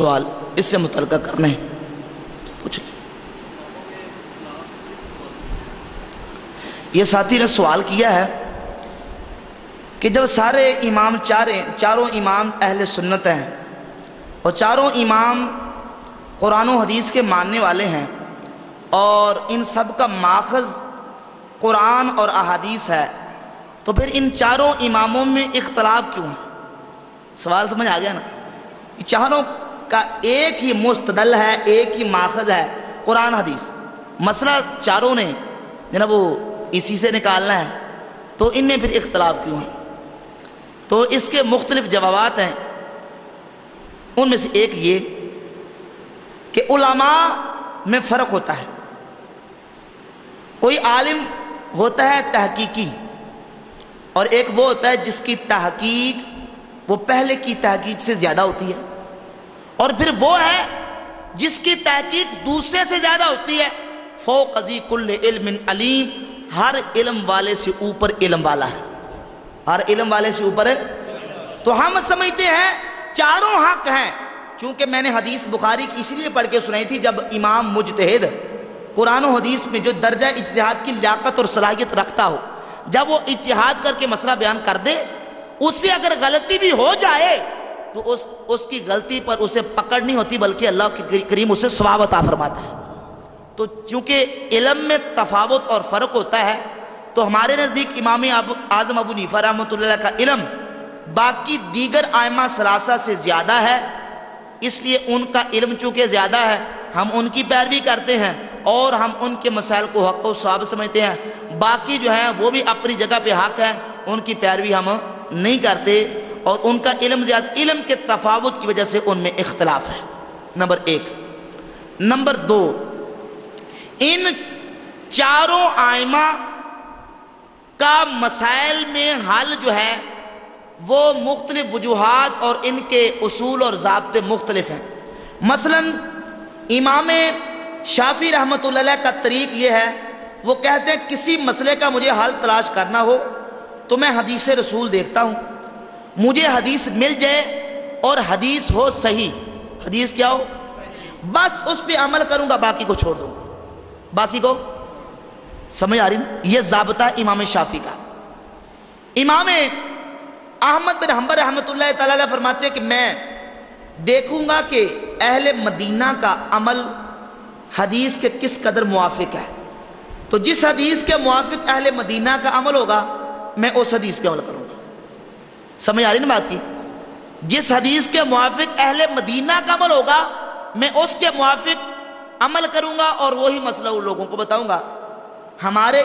سوال اس سے متعلقہ کرنے ہیں، پوچھیں۔ یہ ساتھی نے سوال کیا ہے کہ جب سارے امام چاروں امام اہل سنت ہیں اور چاروں امام قرآن و حدیث کے ماننے والے ہیں اور ان سب کا ماخذ قرآن اور احادیث ہے، تو پھر ان چاروں اماموں میں اختلاف کیوں ہے؟ سوال سمجھ آ گیا نا؟ چاروں کا ایک ہی مستدل ہے، ایک ہی ماخذ ہے، قرآن حدیث۔ مسئلہ چاروں نے جناب وہ اسی سے نکالنا ہے، تو ان میں پھر اختلاف کیوں ہے؟ تو اس کے مختلف جوابات ہیں۔ ان میں سے ایک یہ کہ علماء میں فرق ہوتا ہے۔ کوئی عالم ہوتا ہے تحقیقی، اور ایک وہ ہوتا ہے جس کی تحقیق وہ پہلے کی تحقیق سے زیادہ ہوتی ہے، اور پھر وہ ہے جس کی تحقیق دوسرے سے زیادہ ہوتی ہے۔ فوق ذی کل علم علیم، ہر علم والے سے اوپر علم والا ہے، ہر علم والے سے اوپر ہے۔ تو ہم سمجھتے ہیں چاروں حق ہیں، چونکہ میں نے حدیث بخاری کی اس لیے پڑھ کے سنائی تھی، جب امام مجتہد قرآن و حدیث میں جو درجہ اجتہاد کی لیاقت اور صلاحیت رکھتا ہو، جب وہ اجتہاد کر کے مسئلہ بیان کر دے، اس سے اگر غلطی بھی ہو جائے تو اس کی غلطی پر اسے پکڑ نہیں ہوتی، بلکہ اللہ کے کریم اسے ثواب عطا فرماتا ہے۔ تو چونکہ علم میں تفاوت اور فرق ہوتا ہے، تو ہمارے نزدیک امام اعظم ابو حنیفہ رحمۃ اللہ علیہ کا علم باقی دیگر ائمہ ثلاثہ سے زیادہ ہے، اس لیے ان کا علم چونکہ زیادہ ہے، ہم ان کی پیروی کرتے ہیں اور ہم ان کے مسائل کو حق و صواب سمجھتے ہیں۔ باقی جو ہیں وہ بھی اپنی جگہ پہ حق ہیں، ان کی پیروی ہم نہیں کرتے، اور ان کا علم زیادہ، علم کے تفاوت کی وجہ سے ان میں اختلاف ہے، نمبر ایک۔ نمبر دو، ان چاروں ائمہ کا مسائل میں حل جو ہے وہ مختلف وجوہات اور ان کے اصول اور ضابطے مختلف ہیں۔ مثلا امام شافعی رحمۃ اللہ علیہ کا طریق یہ ہے، وہ کہتے ہیں کسی مسئلے کا مجھے حل تلاش کرنا ہو تو میں حدیث رسول دیکھتا ہوں، مجھے حدیث مل جائے اور حدیث ہو صحیح، حدیث کیا ہو بس اس پہ عمل کروں گا، باقی کو چھوڑ دوں گا۔ باقی کو سمجھ آ رہی نا؟ یہ ضابطہ امام شافعی کا۔ امام احمد بن حنبل رحمۃ اللہ تعالی فرماتے ہیں کہ میں دیکھوں گا کہ اہل مدینہ کا عمل حدیث کے کس قدر موافق ہے، تو جس حدیث کے موافق اہل مدینہ کا عمل ہوگا میں اس حدیث پہ عمل کروں گا۔ سمجھ آ رہی نا بات کی؟ جس حدیث کے موافق اہل مدینہ کا عمل ہوگا میں اس کے موافق عمل کروں گا، اور وہی مسئلہ ان لوگوں کو بتاؤں گا۔ ہمارے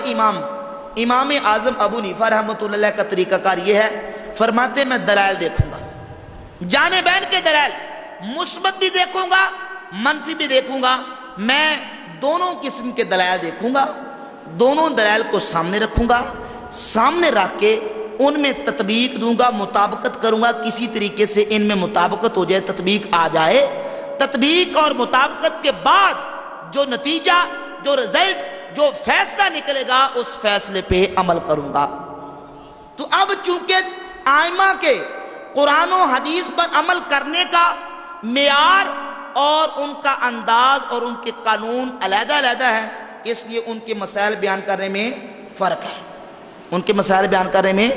امام اعظم ابو حنیفہ رحمۃ اللہ علیہ کا طریقہ کار یہ ہے، فرماتے میں دلائل دیکھوں گا، جانبین کے دلائل، مثبت بھی دیکھوں گا منفی بھی دیکھوں گا، میں دونوں قسم کے دلائل دیکھوں گا، دونوں دلائل کو سامنے رکھوں گا، سامنے رکھ کے ان میں تطبیق دوں گا، مطابقت کروں گا، کسی طریقے سے ان میں مطابقت ہو جائے، تطبیق آ جائے، تطبیق اور مطابقت کے بعد جو نتیجہ، جو رزلٹ، جو فیصلہ نکلے گا اس فیصلے پہ عمل کروں گا۔ تو اب چونکہ ائمہ کے قرآن و حدیث پر عمل کرنے کا معیار اور ان کا انداز اور ان کے قانون علیحدہ علیحدہ ہے، اس لیے ان کے مسائل بیان کرنے میں فرق ہے، ان کے مسائل بیان کرنے میں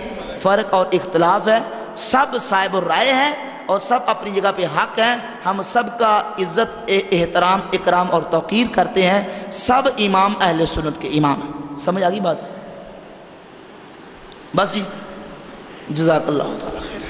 فرق اور اختلاف ہے۔ سب صاحب الرائے ہیں اور سب اپنی جگہ پہ حق ہیں، ہم سب کا عزت، احترام، اکرام اور توقیر کرتے ہیں، سب امام اہل سنت کے امام ہیں۔ سمجھ آ گئی بات؟ بس جی، جزاک اللہ تعالی خیر۔